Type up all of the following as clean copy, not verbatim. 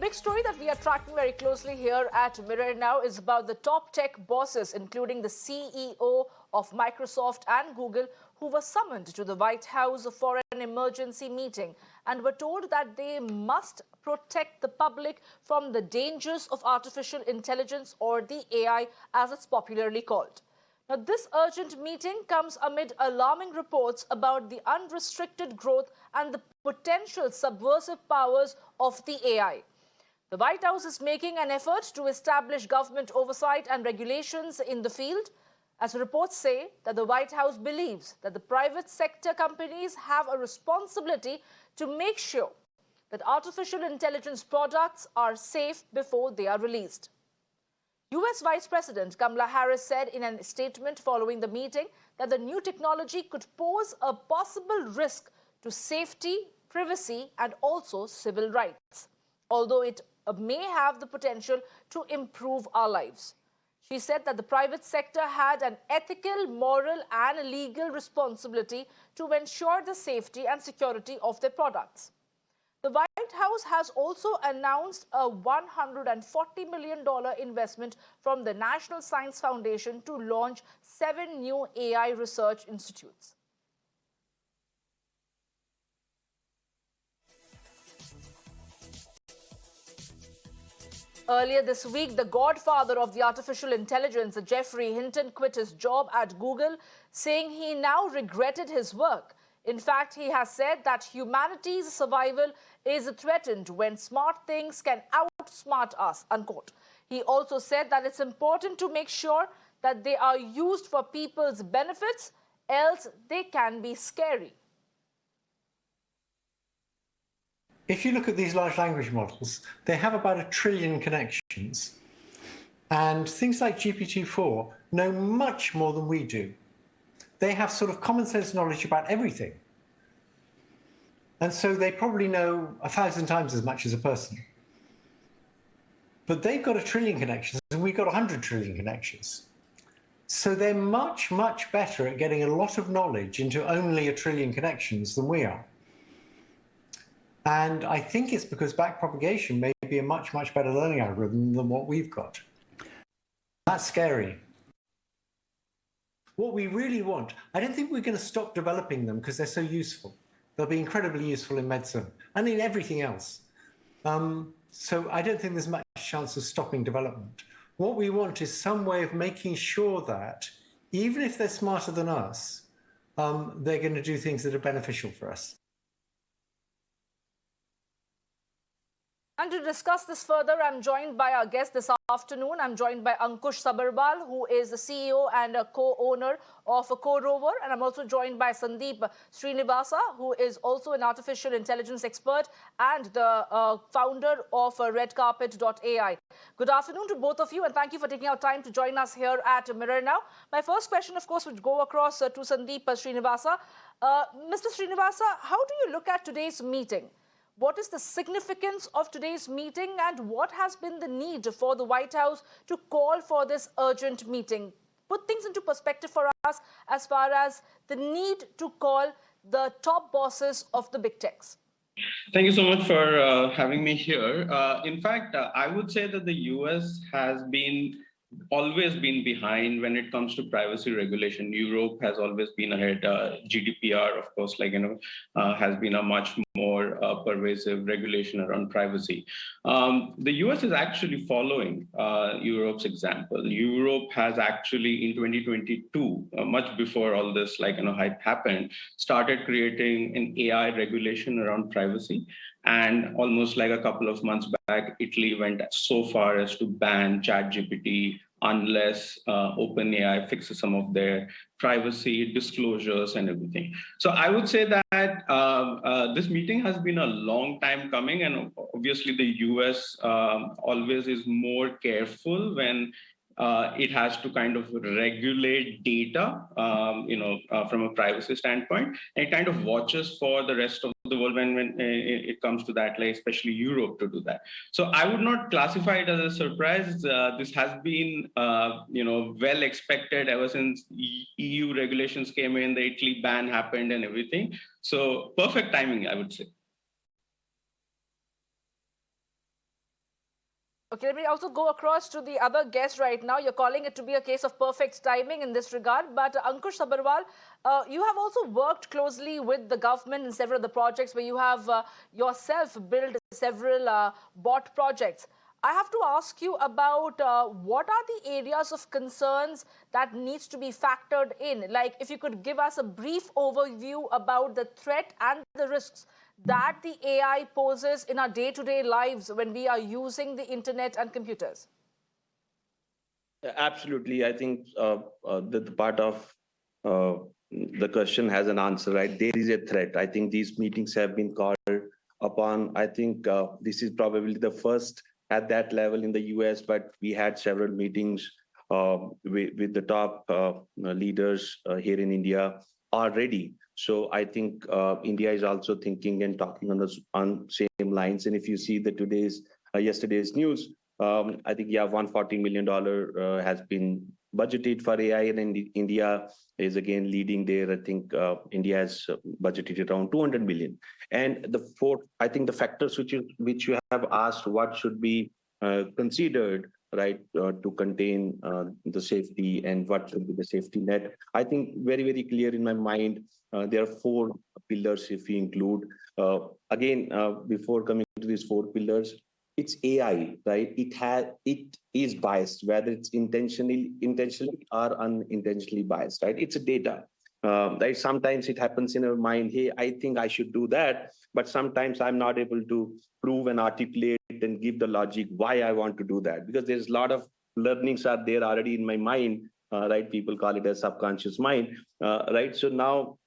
big story that we are tracking very closely here at Mirror Now is about the top tech bosses, including the CEO of Microsoft and Google, who were summoned to the White House for an emergency meeting and were told that they must protect the public from the dangers of artificial intelligence, or the AI as it's popularly called. Now, this urgent meeting comes amid alarming reports about the unrestricted growth and the potential subversive powers of the AI. The White House is making an effort to establish government oversight and regulations in the field, as reports say that the White House believes that the private sector companies have a responsibility to make sure that artificial intelligence products are safe before they are released. US Vice President Kamala Harris said in a statement following the meeting that the new technology could pose a possible risk to safety, privacy, and also civil rights, although it may have the potential to improve our lives. She said that the private sector had an ethical, moral, and legal responsibility to ensure the safety and security of their products. The White House has also announced a $140 million investment from the National Science Foundation to launch 7 new AI research institutes. Earlier this week, the godfather of the artificial intelligence, Geoffrey Hinton, quit his job at Google, saying he now regretted his work. In fact, he has said that humanity's survival is threatened when smart things can outsmart us, unquote. He also said that it's important to make sure that they are used for people's benefits, else they can be scary. If you look at these large language models, they have about 1 trillion connections. And things like GPT-4 know much more than we do. They have sort of common sense knowledge about everything. And so they probably know 1,000 times as much as a person. But they've got 1 trillion connections and we've got 100 trillion connections. So they're much, much better at getting a lot of knowledge into only 1 trillion connections than we are. And I think it's because backpropagation may be a much, much better learning algorithm than what we've got. That's scary. What we really want, I don't think we're going to stop developing them because they're so useful. They'll be incredibly useful in medicine and in everything else. So I don't think there's much chance of stopping development. What we want is some way of making sure that even if they're smarter than us, they're going to do things that are beneficial for us. And to discuss this further, I'm joined by our guest this afternoon. I'm joined by Ankush Sabharwal, who is the CEO and a co-owner of Corover. And I'm also joined by Sandeep Srinivasa, who is also an artificial intelligence expert and the founder of redcarpet.ai. Good afternoon to both of you, and thank you for taking our time to join us here at Mirror Now. My first question, of course, would go across to Sandeep Srinivasa. Mr. Srinivasa, how do you look at today's meeting? What is the significance of today's meeting, and what has been the need for the White House to call for this urgent meeting? Put things into perspective for us as far as the need to call the top bosses of the big techs. Thank you so much for having me here. In fact, I would say that the US has always been behind when it comes to privacy regulation. Europe has always been ahead. GDPR, of course, has been a much more pervasive regulation around privacy. The US is actually following Europe's example. Europe has actually, in 2022, much before all this hype happened, started creating an AI regulation around privacy. And almost like a couple of months back, Italy went so far as to ban ChatGPT unless OpenAI fixes some of their privacy disclosures and everything. So I would say that this meeting has been a long time coming, and obviously the US always is more careful when it has to kind of regulate data, from a privacy standpoint. And it kind of watches for the rest of the world when it comes to that, especially Europe, to do that. So I would not classify it as a surprise. This has been, well expected ever since EU regulations came in, the Italy ban happened and everything. So perfect timing, I would say. Okay, let me also go across to the other guest right now. You're calling it to be a case of perfect timing in this regard. But Ankush Sabharwal, you have also worked closely with the government in several of the projects where you have yourself built several bot projects. I have to ask you about what are the areas of concerns that needs to be factored in? Like if you could give us a brief overview about the threat and the risks that the AI poses in our day-to-day lives when we are using the internet and computers. Absolutely. I think the part of uh, the question has an answer, right? There is a threat. I think these meetings have been called upon. I think this is probably the first at that level in the US, but we had several meetings with the top leaders here in India already. So I think India is also thinking and talking on same lines. And if you see the yesterday's news, I think $140 million has been budgeted for AI, and India is again leading there. I think India has budgeted around 200 million. And the fourth, I think the factors which you have asked, what should be considered, right, to contain the safety and what should be the safety net. I think very clear in my mind. There are four pillars if we include. Before coming to these four pillars, it's AI, right? It is biased, whether it's intentionally or unintentionally biased, right? It's a data. Right? Sometimes it happens in our mind, hey, I think I should do that, but sometimes I'm not able to prove and articulate and give the logic why I want to do that, because there's a lot of learnings are there already in my mind, right? People call it a subconscious mind, right? So now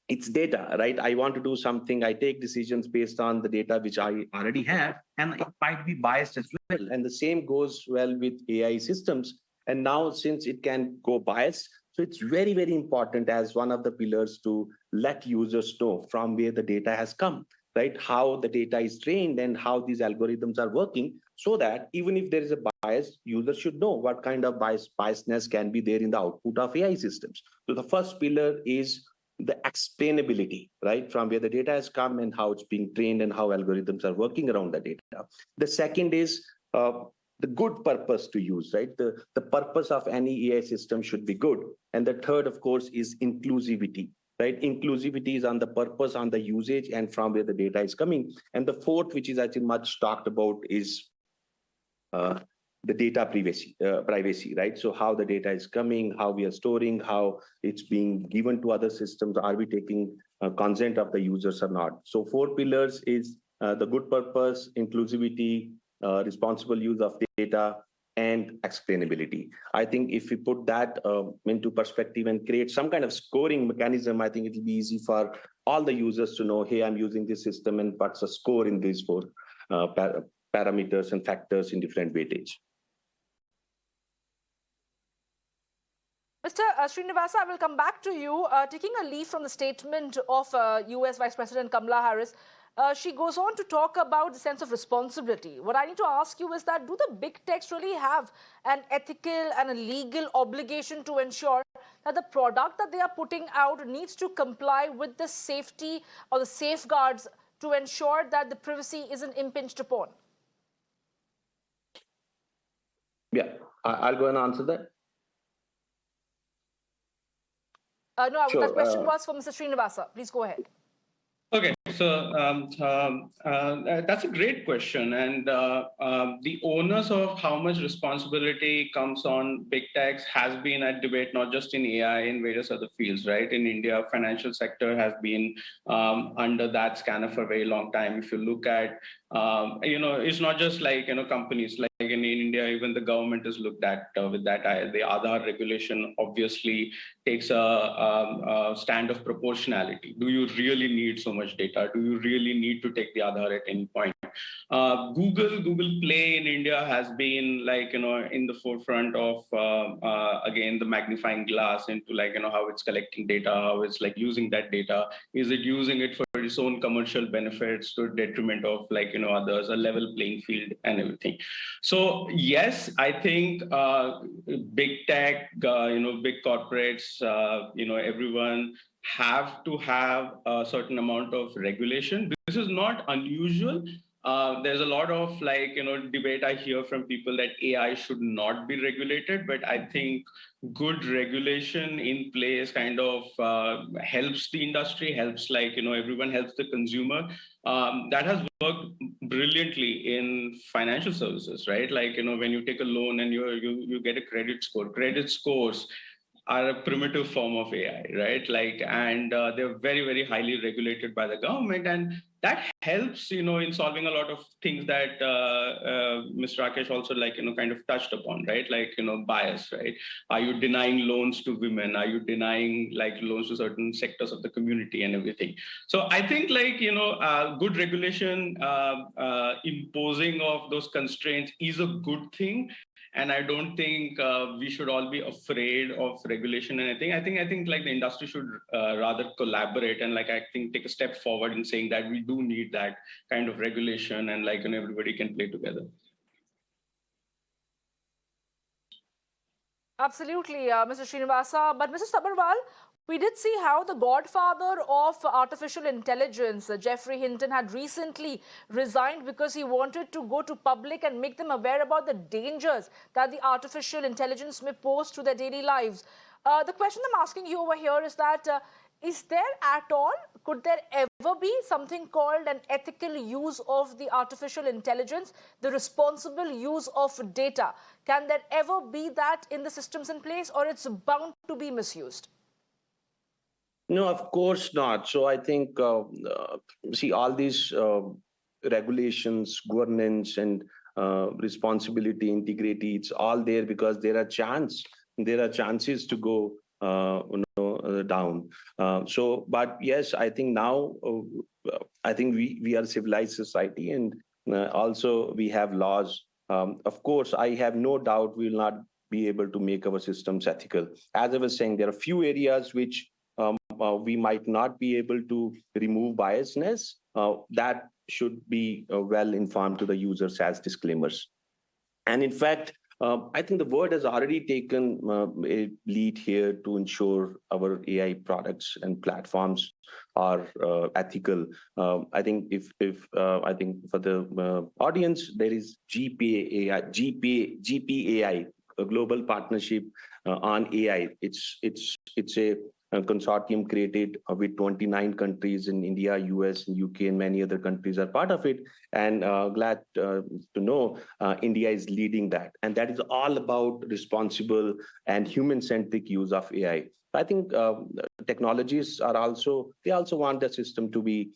it's data, right? I want to do something. I take decisions based on the data which I already have, and it might be biased as well. And the same goes well with AI systems. And now, since it can go biased, so it's very important as one of the pillars to let users know from where the data has come, right? How the data is trained and how these algorithms are working, so that even if there is a bias, users should know what kind of biasness can be there in the output of AI systems. So the first pillar is the explainability, right, from where the data has come and how it's being trained and how algorithms are working around the data. The second is the good purpose to use, right? The purpose of any AI system should be good. And the third, of course, is inclusivity, right? Inclusivity is on the purpose, on the usage, and from where the data is coming. And the fourth, which is I think much talked about, is uh, the data privacy, right? So how the data is coming, how we are storing, how it's being given to other systems, are we taking consent of the users or not? So four pillars is the good purpose, inclusivity, responsible use of data, and explainability. I think if we put that into perspective and create some kind of scoring mechanism, I think it will be easy for all the users to know, hey, I'm using this system and what's the score in these four parameters and factors in different weightage. Mr. Srinivasa, I will come back to you. Taking a leaf from the statement of US Vice President Kamala Harris, she goes on to talk about the sense of responsibility. What I need to ask you is that do the big techs really have an ethical and a legal obligation to ensure that the product that they are putting out needs to comply with the safety or the safeguards to ensure that the privacy isn't impinged upon? Yeah, I'll go and answer that. No, that Sure. question was for Mr. Srinivasa. Please go ahead. Okay, so that's a great question, and the onus of how much responsibility comes on big techs has been at debate, not just in AI, in various other fields, right? In India, financial sector has been under that scanner for a very long time. If you look at, it's not just like companies. Like in India, even the government is looked at with that eye. The Aadhaar regulation obviously takes a stand of proportionality. Do you really need so much data? Do you really need to take the Aadhaar at any point? Google Play in India has been in the forefront of again the magnifying glass into how it's collecting data, how it's using that data. Is it using it for its own commercial benefits to detriment of others? A level playing field and everything. So yes, I think big tech, big corporates, everyone have to have a certain amount of regulation. This is not unusual. There's a lot of debate I hear from people that AI should not be regulated, but I think good regulation in place kind of helps the industry, helps everyone, helps the consumer. That has worked brilliantly in financial services, right? When you take a loan and you get a credit score. Credit scores are a primitive form of AI, right? And they're very, very highly regulated by the government, and that helps, in solving a lot of things that Mr. Rakesh also kind of touched upon, right? Bias, right? Are you denying loans to women? Are you denying loans to certain sectors of the community and everything? So I think good regulation, imposing of those constraints is a good thing. And I don't think we should all be afraid of regulation and anything. I think the industry should rather collaborate and I think take a step forward in saying that we do need that kind of regulation and everybody can play together. Absolutely, Mr. Srinivasa. But Mr. Sabharwal, we did see how the godfather of artificial intelligence, Geoffrey Hinton, had recently resigned because he wanted to go to public and make them aware about the dangers that the artificial intelligence may pose to their daily lives. The question I'm asking you over here is that, is there at all, could there ever be something called an ethical use of the artificial intelligence, the responsible use of data? Can there ever be that in the systems in place, or it's bound to be misused? No, of course not. So I think, see, all these regulations, governance, and responsibility, integrity, it's all there because there are chances to go down. But yes, I think now, I think we are a civilized society, and also we have laws. Of course, I have no doubt we will not be able to make our systems ethical. As I was saying, there are few areas which we might not be able to remove biasness. That should be well informed to the users as disclaimers. And in fact, I think the world has already taken a lead here to ensure our AI products and platforms are ethical. I think I think for the audience, there is GPAI, a global partnership on AI. It's a consortium created with 29 countries in India, US, and UK, and many other countries are part of it. And glad to know India is leading that. And that is all about responsible and human-centric use of AI. I think technologies are they also want the system to be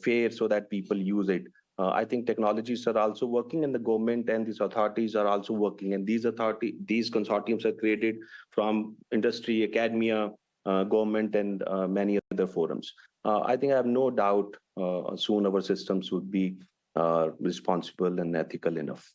fair so that people use it. I think technologies are also working, and the government and these authorities are also working. And these consortiums are created from industry, academia, government, and many other forums. I think I have no doubt soon our systems would be responsible and ethical enough.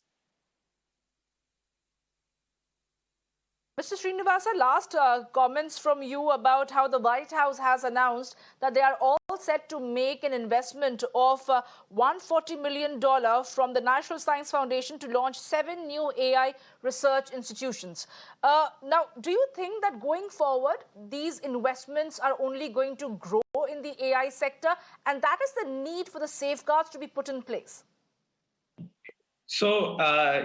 Mr. Srinivasa, last comments from you about how the White House has announced that they are all set to make an investment of $140 million from the National Science Foundation to launch 7 new AI research institutions. Now, do you think that going forward, these investments are only going to grow in the AI sector, and that is the need for the safeguards to be put in place? So,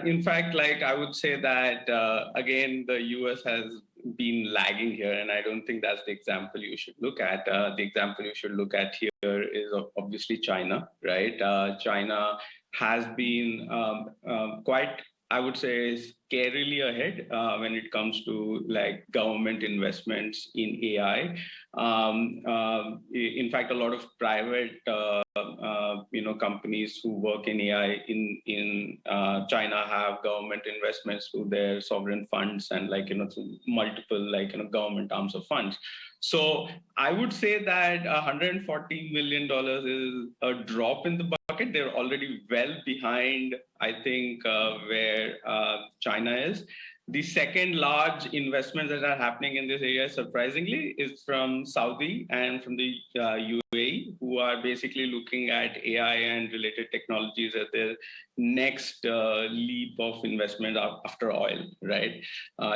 in fact, I would say that, again, the US has been lagging here, and I don't think that's the example you should look at. The example you should look at here is obviously China, right? China has been quite, I would say, scarily ahead when it comes to government investments in AI. In fact, a lot of private companies who work in AI in China have government investments through their sovereign funds and through multiple government arms of funds. So I would say that $140 million is a drop in the bucket. They're already well behind, I think, where China is. The second large investments that are happening in this area, surprisingly, is from Saudi and from the UAE, who are basically looking at AI and related technologies as their next leap of investment after oil, right?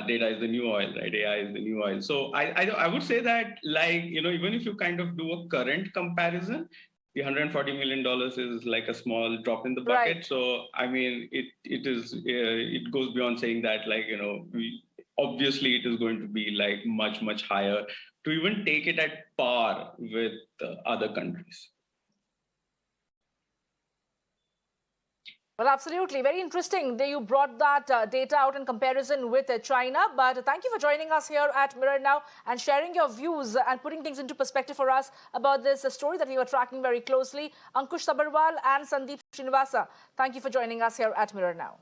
Data is the new oil, right? AI is the new oil. So I would say that, even if you kind of do a current comparison, the $140 million is like a small drop in the bucket. Right. So, I mean, it goes beyond saying that, like, obviously it is going to be like much, much higher to even take it at par with other countries. Well, absolutely. Very interesting that you brought that data out in comparison with China. But thank you for joining us here at Mirror Now and sharing your views and putting things into perspective for us about this story that we were tracking very closely. Ankush Sabharwal and Sandeep Srinivasa, thank you for joining us here at Mirror Now.